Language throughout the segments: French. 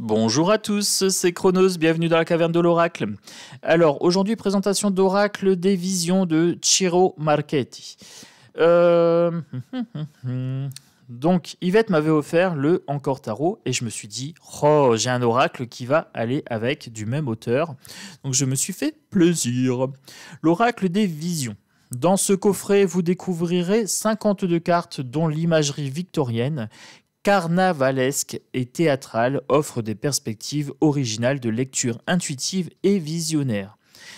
Bonjour à tous, c'est Chronos, bienvenue dans la caverne de l'oracle. Alors, aujourd'hui, présentation d'oracle des visions de Ciro Marchetti. Donc, Yvette m'avait offert le Encore Tarot et je me suis dit, oh, j'ai un oracle qui va aller avec du même auteur. Donc, je me suis fait plaisir. L'oracle des visions. Dans ce coffret, vous découvrirez 52 cartes dont l'imagerie victorienne, carnavalesque et théâtrale offre des perspectives originales de lecture intuitive et visionnaire.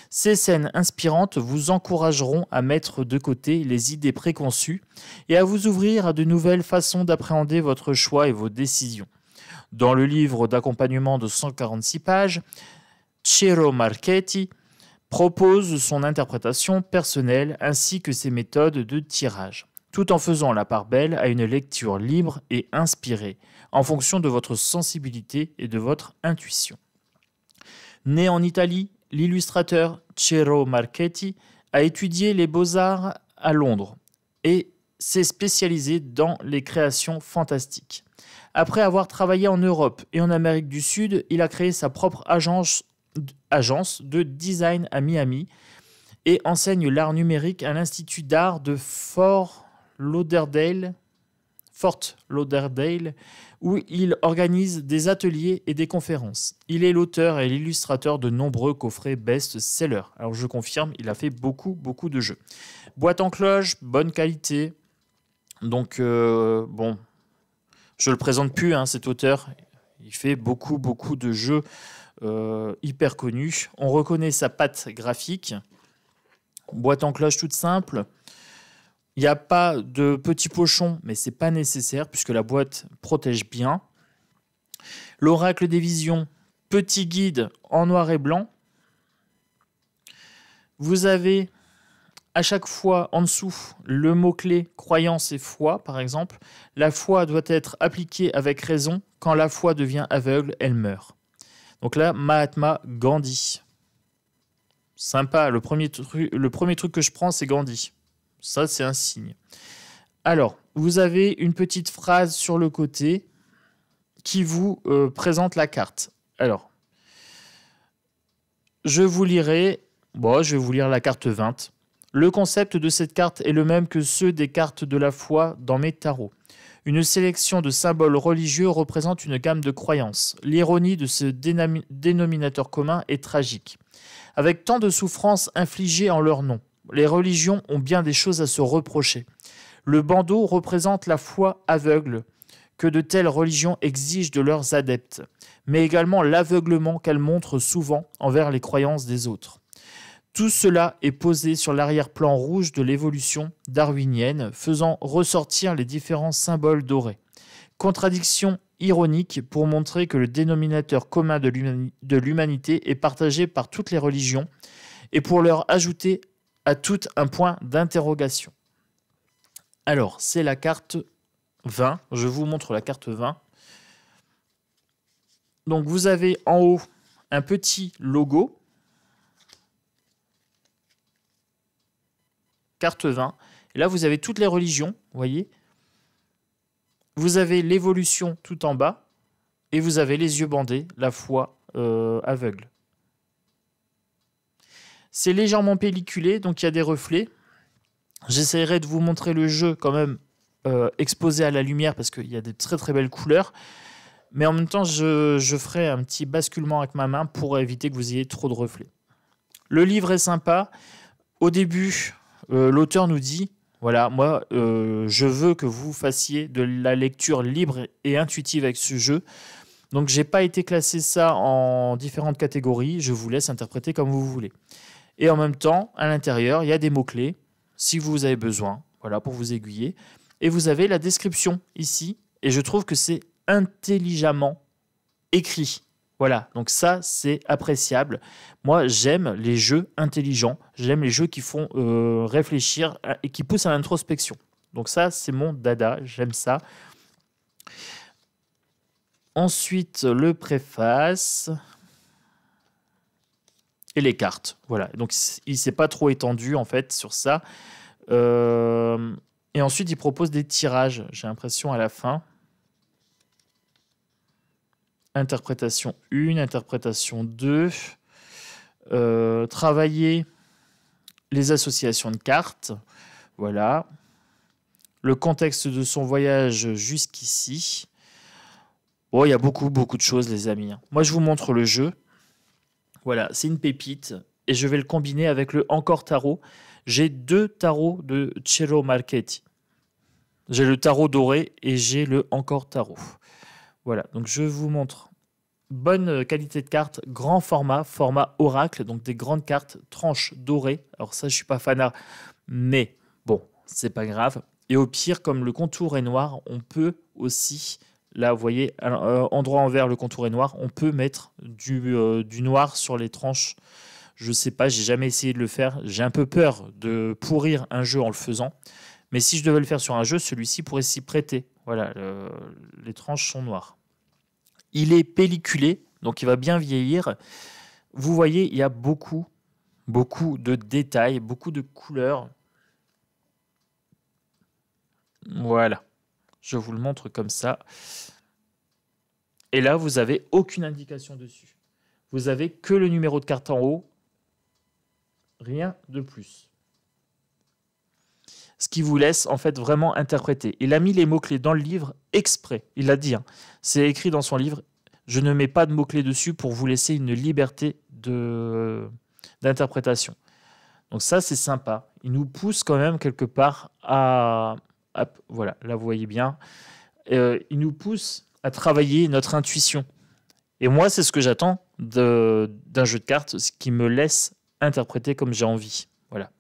Ces scènes inspirantes vous encourageront à mettre de côté les idées préconçues et à vous ouvrir à de nouvelles façons d'appréhender votre choix et vos décisions. Dans le livre d'accompagnement de 146 pages, Ciro Marchetti propose son interprétation personnelle ainsi que ses méthodes de tirage, tout en faisant la part belle à une lecture libre et inspirée, en fonction de votre sensibilité et de votre intuition. Né en Italie, l'illustrateur Ciro Marchetti a étudié les beaux-arts à Londres et s'est spécialisé dans les créations fantastiques. Après avoir travaillé en Europe et en Amérique du Sud, il a créé sa propre agence de design à Miami et enseigne l'art numérique à l'Institut d'art de Fort Lauderdale, où il organise des ateliers et des conférences. Il est l'auteur et l'illustrateur de nombreux coffrets best-sellers. Alors je confirme, il a fait beaucoup de jeux. Boîte en cloche, bonne qualité. Donc bon, je le présente plus, hein, cet auteur. Il fait beaucoup de jeux hyper connus. On reconnaît sa patte graphique. Boîte en cloche toute simple. Il n'y a pas de petit pochon, mais ce n'est pas nécessaire puisque la boîte protège bien. L'oracle des visions, petit guide en noir et blanc. Vous avez à chaque fois en dessous le mot-clé croyance et foi, par exemple. La foi doit être appliquée avec raison. Quand la foi devient aveugle, elle meurt. Donc là, Mahatma Gandhi. Sympa, le premier truc que je prends, c'est Gandhi. Ça, c'est un signe. Alors, vous avez une petite phrase sur le côté qui vous présente la carte. Alors, je vais vous lire la carte 20. Le concept de cette carte est le même que ceux des cartes de la foi dans mes tarots. Une sélection de symboles religieux représente une gamme de croyances. L'ironie de ce dénominateur commun est tragique. Avec tant de souffrances infligées en leur nom, les religions ont bien des choses à se reprocher. Le bandeau représente la foi aveugle que de telles religions exigent de leurs adeptes, mais également l'aveuglement qu'elles montrent souvent envers les croyances des autres. Tout cela est posé sur l'arrière-plan rouge de l'évolution darwinienne, faisant ressortir les différents symboles dorés. Contradiction ironique pour montrer que le dénominateur commun de l'humanité est partagé par toutes les religions et pour leur ajouter à tout un point d'interrogation. Alors, c'est la carte 20. Je vous montre la carte 20. Donc, vous avez en haut un petit logo. Carte 20. Et là, vous avez toutes les religions, vous voyez. Vous avez l'évolution tout en bas. Et vous avez les yeux bandés, la foi aveugle. C'est légèrement pelliculé, donc il y a des reflets. J'essaierai de vous montrer le jeu quand même exposé à la lumière parce qu'il y a des très belles couleurs. Mais en même temps, je ferai un petit basculement avec ma main pour éviter que vous ayez trop de reflets. Le livre est sympa. Au début, l'auteur nous dit, voilà, moi, je veux que vous fassiez de la lecture libre et intuitive avec ce jeu. Donc, je n'ai pas été classé ça en différentes catégories. Je vous laisse interpréter comme vous voulez. Et en même temps, à l'intérieur, il y a des mots-clés, si vous avez besoin, voilà, pour vous aiguiller. Et vous avez la description ici. Et je trouve que c'est intelligemment écrit. Voilà, donc ça, c'est appréciable. Moi, j'aime les jeux intelligents. J'aime les jeux qui font réfléchir et qui poussent à l'introspection. Donc ça, c'est mon dada. J'aime ça. Ensuite, le préface et les cartes. Voilà, donc il ne s'est pas trop étendu en fait sur ça. Et ensuite, il propose des tirages, j'ai l'impression, à la fin. Interprétation 1, interprétation 2. Travailler les associations de cartes. Voilà. Le contexte de son voyage jusqu'ici. Oh, il y a beaucoup de choses, les amis. Moi, je vous montre le jeu. Voilà, c'est une pépite. Et je vais le combiner avec le Encore Tarot. J'ai 2 tarots de Ciro Marchetti. J'ai le tarot doré et j'ai le Encore Tarot. Voilà, donc je vous montre. Bonne qualité de carte, grand format, format oracle, donc des grandes cartes, tranches dorées. Alors ça, je suis pas fanat, mais bon, c'est pas grave. Et au pire, comme le contour est noir, on peut aussi, là, vous voyez, endroit envers le contour est noir, on peut mettre du noir sur les tranches. Je sais pas, j'ai jamais essayé de le faire. J'ai un peu peur de pourrir un jeu en le faisant. Mais si je devais le faire sur un jeu, celui-ci pourrait s'y prêter. Voilà, les tranches sont noires. Il est pelliculé, donc il va bien vieillir. Vous voyez, il y a beaucoup de détails, beaucoup de couleurs. Voilà, je vous le montre comme ça. Et là, vous n'avez aucune indication dessus. Vous avez que le numéro de carte en haut, rien de plus. Ce qui vous laisse en fait vraiment interpréter. Il a mis les mots-clés dans le livre exprès. Il l'a dit, hein. C'est écrit dans son livre. Je ne mets pas de mots-clés dessus pour vous laisser une liberté d'interprétation. Donc ça, c'est sympa. Il nous pousse quand même quelque part voilà, là vous voyez bien. Il nous pousse à travailler notre intuition. Et moi, c'est ce que j'attends d'un jeu de cartes, ce qui me laisse interpréter comme j'ai envie. Voilà.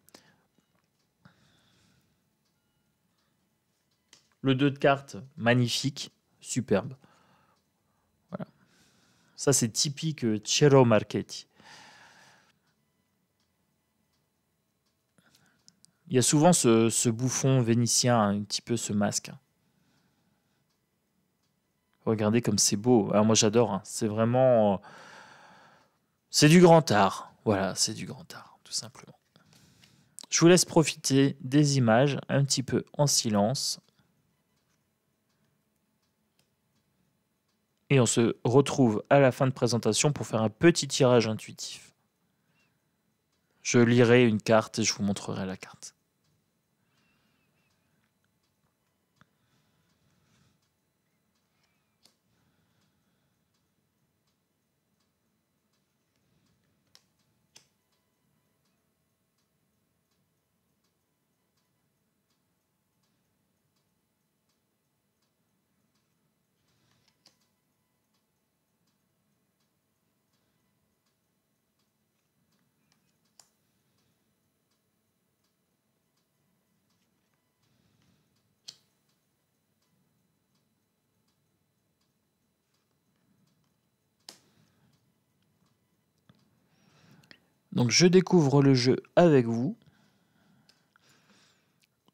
Le 2 de cartes, magnifique, superbe. Voilà. Ça, c'est typique Ciro Marchetti. Il y a souvent ce bouffon vénitien, un petit peu ce masque. Regardez comme c'est beau. Alors moi, j'adore. Hein. C'est vraiment... c'est du grand art. Voilà, c'est du grand art, tout simplement. Je vous laisse profiter des images un petit peu en silence. Et on se retrouve à la fin de présentation pour faire un petit tirage intuitif. Je lirai une carte et je vous montrerai la carte. Donc je découvre le jeu avec vous.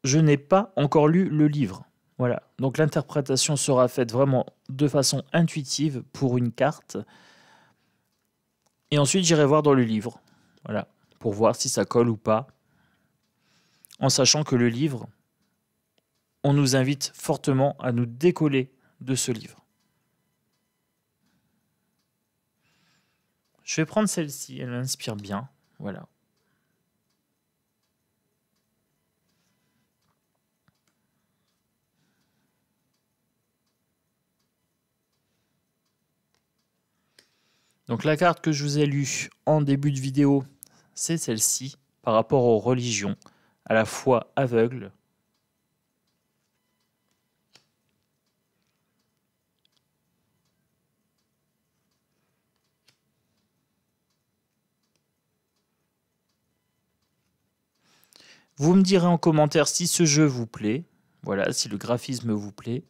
Je n'ai pas encore lu le livre. Voilà. Donc l'interprétation sera faite vraiment de façon intuitive pour une carte. Et ensuite, j'irai voir dans le livre. Voilà. Pour voir si ça colle ou pas. En sachant que le livre, on nous invite fortement à nous décoller de ce livre. Je vais prendre celle-ci. Elle m'inspire bien. Voilà. Donc la carte que je vous ai lue en début de vidéo, c'est celle-ci, par rapport aux religions, à la foi aveugle. Vous me direz en commentaire si ce jeu vous plaît, voilà, si le graphisme vous plaît.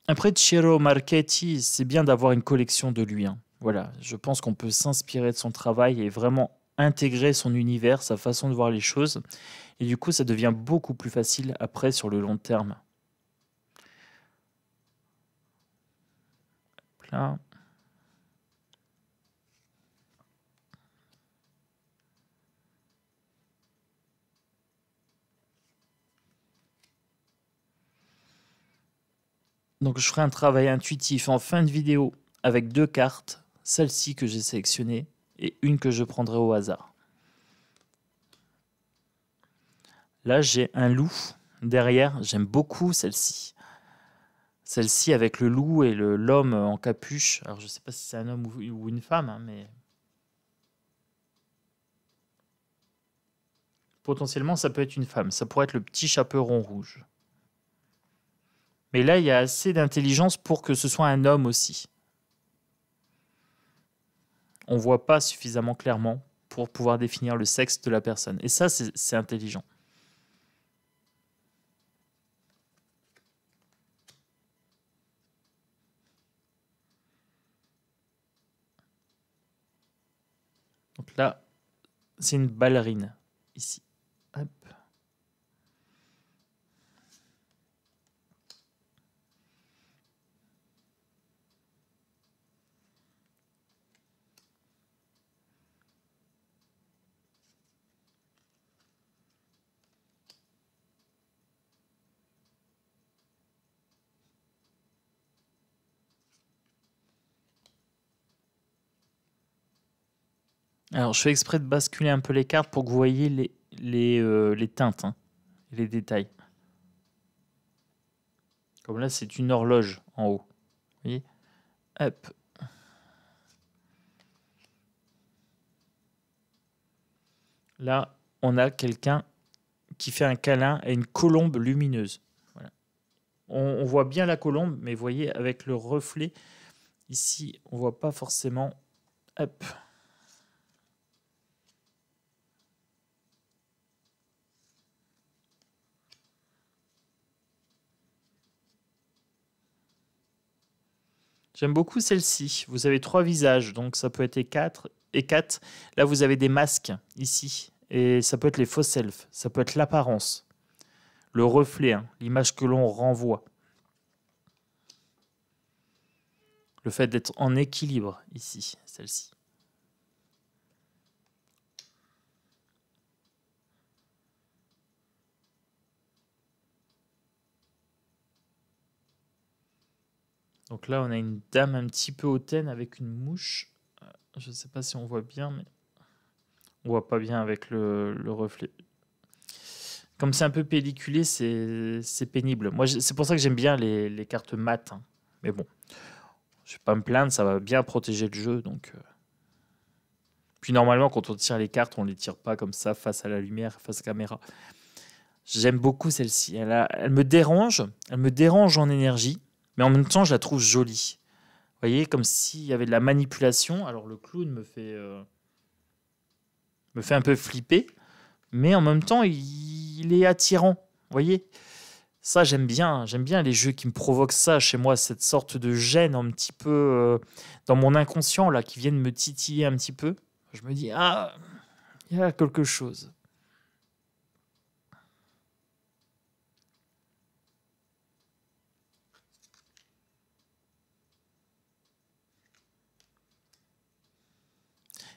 Après Ciro Marchetti, c'est bien d'avoir une collection de lui. Hein. Voilà, je pense qu'on peut s'inspirer de son travail et vraiment intégrer son univers, sa façon de voir les choses. Et du coup, ça devient beaucoup plus facile après sur le long terme. Là. Donc je ferai un travail intuitif en fin de vidéo avec 2 cartes, celle-ci que j'ai sélectionnée et une que je prendrai au hasard. Là j'ai un loup derrière, j'aime beaucoup celle-ci. Celle-ci avec le loup et l'homme en capuche. Alors je sais pas si c'est un homme ou une femme, hein, mais potentiellement ça peut être une femme. Ça pourrait être le petit chaperon rouge. Mais là, il y a assez d'intelligence pour que ce soit un homme aussi. On ne voit pas suffisamment clairement pour pouvoir définir le sexe de la personne. Et ça, c'est intelligent. Donc là, c'est une ballerine, ici. Hop. Alors, je fais exprès de basculer un peu les cartes pour que vous voyez les teintes, hein, et les détails. Comme là, c'est une horloge en haut. Vous voyez ? Hop. Là, on a quelqu'un qui fait un câlin à une colombe lumineuse. Voilà. On voit bien la colombe, mais vous voyez, avec le reflet, ici, on ne voit pas forcément. Hop. J'aime beaucoup celle-ci. Vous avez 3 visages, donc ça peut être et 4. Là, vous avez des masques ici. Et ça peut être les faux selfs. Ça peut être l'apparence. Le reflet, hein, l'image que l'on renvoie. Le fait d'être en équilibre ici, celle-ci. Donc là, on a une dame un petit peu hautaine avec une mouche. Je ne sais pas si on voit bien, mais on voit pas bien avec le reflet. Comme c'est un peu pelliculé, c'est pénible. Moi, c'est pour ça que j'aime bien les cartes mat. Hein. Mais bon, je vais pas me plaindre, ça va bien protéger le jeu. Donc, Puis normalement, quand on tire les cartes, on les tire pas comme ça, face à la lumière, face à la caméra. J'aime beaucoup celle-ci. Elle me dérange en énergie, mais en même temps, je la trouve jolie. Vous voyez, comme s'il y avait de la manipulation. Alors le clown me fait un peu flipper, mais en même temps, il est attirant. Vous voyez, ça j'aime bien. J'aime bien les jeux qui me provoquent ça chez moi, cette sorte de gêne un petit peu dans mon inconscient là, qui viennent me titiller un petit peu. Je me dis ah, il y a quelque chose.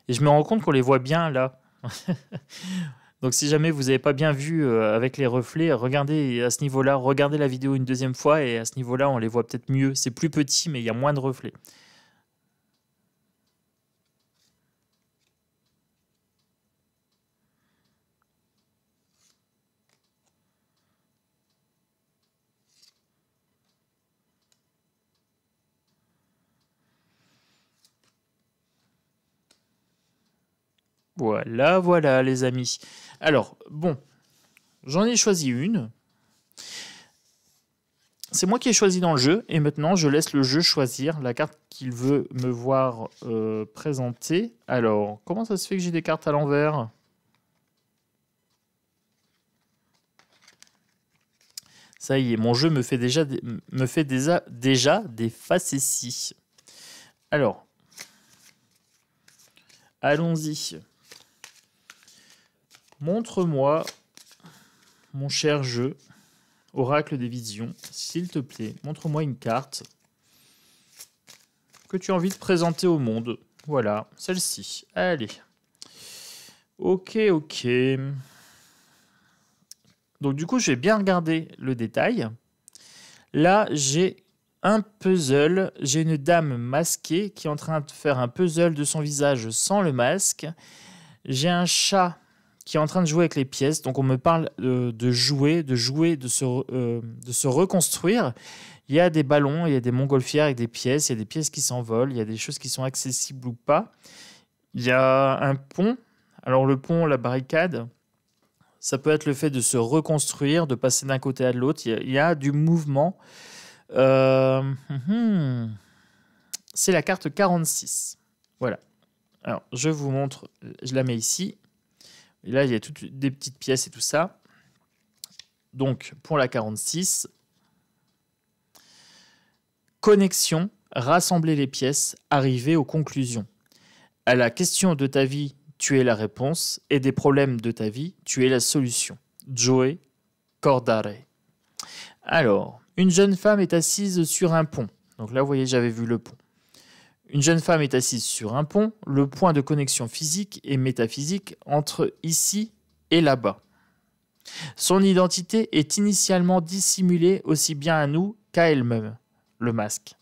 Et je me rends compte qu'on les voit bien là. Donc si jamais vous n'avez pas bien vu avec les reflets, regardez à ce niveau-là, regardez la vidéo une deuxième fois et à ce niveau-là, on les voit peut-être mieux. C'est plus petit, mais il y a moins de reflets. Voilà, voilà les amis. Alors, bon, j'en ai choisi une. C'est moi qui ai choisi dans le jeu et maintenant je laisse le jeu choisir la carte qu'il veut me voir présenter. Alors, comment ça se fait que j'ai des cartes à l'envers ? Ça y est, mon jeu me fait déjà des facéties. Alors, allons-y. Montre-moi, mon cher jeu, oracle des visions, s'il te plaît, montre-moi une carte que tu as envie de présenter au monde. Voilà, celle-ci. Allez. Ok, ok. Donc du coup, je vais bien regarder le détail. Là, j'ai un puzzle. J'ai une dame masquée qui est en train de faire un puzzle de son visage sans le masque. J'ai un chat qui est en train de jouer avec les pièces. Donc on me parle de jouer, de se reconstruire. Il y a des ballons, il y a des montgolfières avec des pièces, il y a des pièces qui s'envolent, il y a des choses qui sont accessibles ou pas. Il y a un pont. Alors le pont, la barricade, ça peut être le fait de se reconstruire, de passer d'un côté à l'autre. Il y a du mouvement. C'est la carte 46. Voilà. Alors, je vous montre. Je la mets ici. Et là, il y a toutes des petites pièces et tout ça. Donc, pour la 46, connexion, rassembler les pièces, arriver aux conclusions. À la question de ta vie, tu es la réponse. Et des problèmes de ta vie, tu es la solution. Joe Cordare. Alors, une jeune femme est assise sur un pont. Donc là, vous voyez, j'avais vu le pont. Une jeune femme est assise sur un pont. Le point de connexion physique et métaphysique entre ici et là-bas. Son identité est initialement dissimulée aussi bien à nous qu'à elle-même, le masque.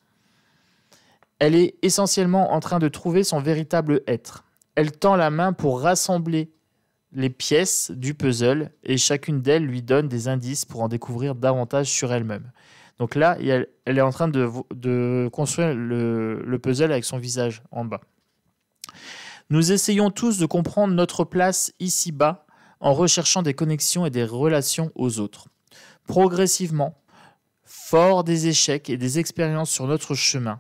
Elle est essentiellement en train de trouver son véritable être. Elle tend la main pour rassembler les pièces du puzzle et chacune d'elles lui donne des indices pour en découvrir davantage sur elle-même. Donc là, elle est en train de construire le puzzle avec son visage en bas. Nous essayons tous de comprendre notre place ici-bas en recherchant des connexions et des relations aux autres. Progressivement, fort des échecs et des expériences sur notre chemin,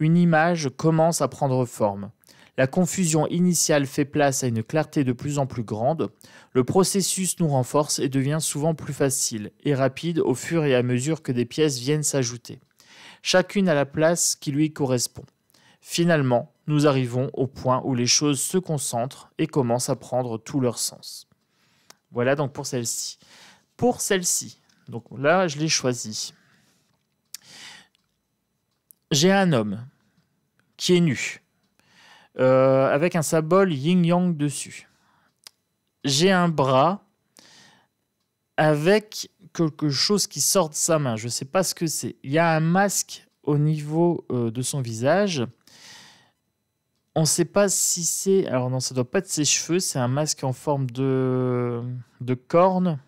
une image commence à prendre forme. La confusion initiale fait place à une clarté de plus en plus grande. Le processus nous renforce et devient souvent plus facile et rapide au fur et à mesure que des pièces viennent s'ajouter. Chacune à la place qui lui correspond. Finalement, nous arrivons au point où les choses se concentrent et commencent à prendre tout leur sens. Voilà donc pour celle-ci. Pour celle-ci, donc là je l'ai choisie. J'ai un homme qui est nu. Avec un symbole yin-yang dessus. J'ai un bras avec quelque chose qui sort de sa main. Je ne sais pas ce que c'est. Il y a un masque au niveau de son visage. On ne sait pas si c'est... Alors non, ça ne doit pas être ses cheveux. C'est un masque en forme de corne.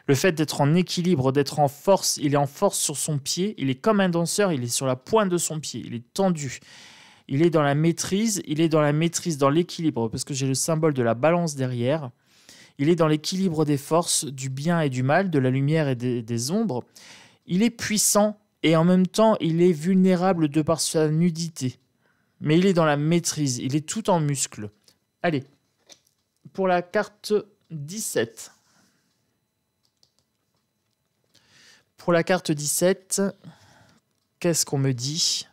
Le fait d'être en équilibre, d'être en force, il est en force sur son pied. Il est comme un danseur, il est sur la pointe de son pied. Il est tendu. Il est dans la maîtrise, dans l'équilibre, parce que j'ai le symbole de la balance derrière. Il est dans l'équilibre des forces, du bien et du mal, de la lumière et des ombres. Il est puissant et en même temps, il est vulnérable de par sa nudité. Mais il est dans la maîtrise, il est tout en muscles. Allez, pour la carte 17. Pour la carte 17, qu'est-ce qu'on me dit ?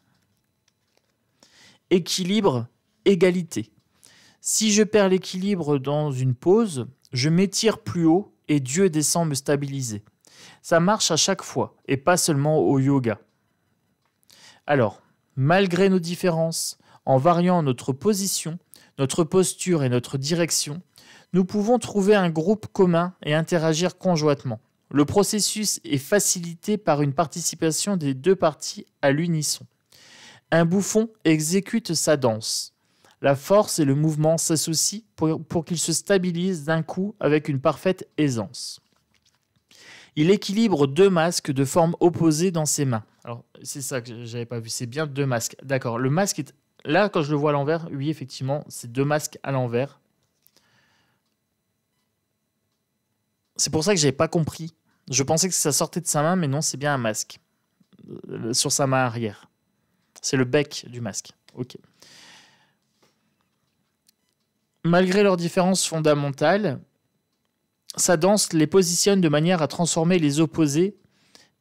Équilibre, égalité. Si je perds l'équilibre dans une pose, je m'étire plus haut et Dieu descend me stabiliser. Ça marche à chaque fois et pas seulement au yoga. Alors, malgré nos différences, en variant notre position, notre posture et notre direction, nous pouvons trouver un groupe commun et interagir conjointement. Le processus est facilité par une participation des deux parties à l'unisson. Un bouffon exécute sa danse. La force et le mouvement s'associent pour qu'il se stabilise d'un coup avec une parfaite aisance. Il équilibre deux masques de forme opposée dans ses mains. Alors, c'est ça que j'avais pas vu, c'est bien deux masques. D'accord, le masque est... Là, quand je le vois à l'envers, oui, effectivement, c'est deux masques à l'envers. C'est pour ça que je n'avais pas compris. Je pensais que ça sortait de sa main, mais non, c'est bien un masque. Sur sa main arrière. C'est le bec du masque. Ok. Malgré leurs différences fondamentales, sa danse les positionne de manière à transformer les opposés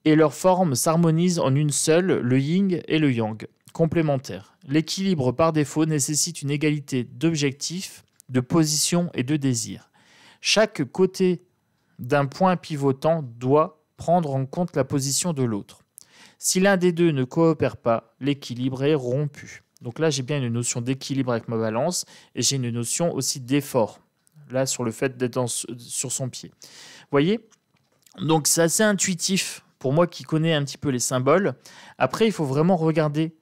et leurs formes s'harmonisent en une seule, le yin et le yang, complémentaires. L'équilibre par défaut nécessite une égalité d'objectifs, de position et de désir. Chaque côté d'un point pivotant doit prendre en compte la position de l'autre. Si l'un des deux ne coopère pas, l'équilibre est rompu. Donc là, j'ai bien une notion d'équilibre avec ma balance et j'ai une notion aussi d'effort, là, sur le fait d'être sur son pied. Vous voyez ? Donc, c'est assez intuitif pour moi qui connais un petit peu les symboles. Après, il faut vraiment regarder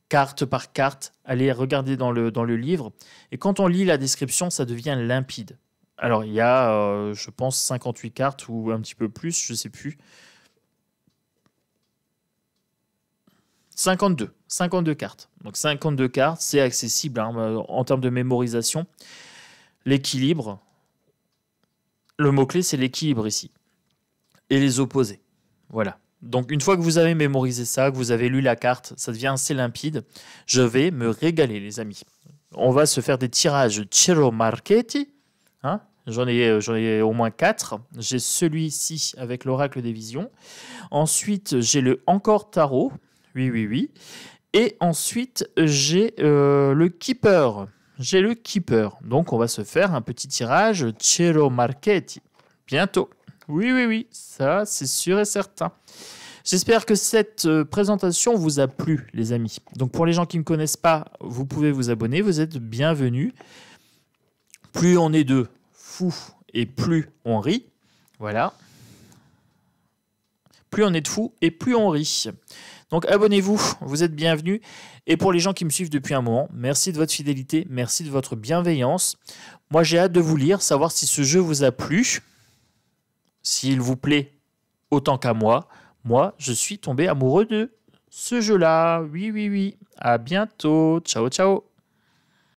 carte par carte, aller regarder dans le livre. Et quand on lit la description, ça devient limpide. Alors, il y a, je pense, 58 cartes ou un petit peu plus, je ne sais plus. 52 cartes. Donc 52 cartes, c'est accessible hein, en termes de mémorisation. L'équilibre, le mot-clé, c'est l'équilibre ici. Et les opposés. Voilà. Donc une fois que vous avez mémorisé ça, que vous avez lu la carte, ça devient assez limpide. Je vais me régaler, les amis. On va se faire des tirages Ciro Marchetti. Hein, j'en ai au moins 4. J'ai celui-ci avec l'oracle des visions. Ensuite, j'ai le Encore Tarot. Oui. Et ensuite, j'ai le Keeper. J'ai le Keeper. Donc, on va se faire un petit tirage Ciro Marchetti. Bientôt. Oui. Ça, c'est sûr et certain. J'espère que cette présentation vous a plu, les amis. Donc, pour les gens qui ne me connaissent pas, vous pouvez vous abonner. Vous êtes bienvenus. Plus on est de fous et plus on rit. Voilà. Plus on est de fous et plus on rit. Donc abonnez-vous, vous êtes bienvenus. Et pour les gens qui me suivent depuis un moment, merci de votre fidélité, merci de votre bienveillance. Moi j'ai hâte de vous lire, savoir si ce jeu vous a plu, s'il vous plaît autant qu'à moi. Moi, je suis tombé amoureux de ce jeu-là. Oui. À bientôt. Ciao.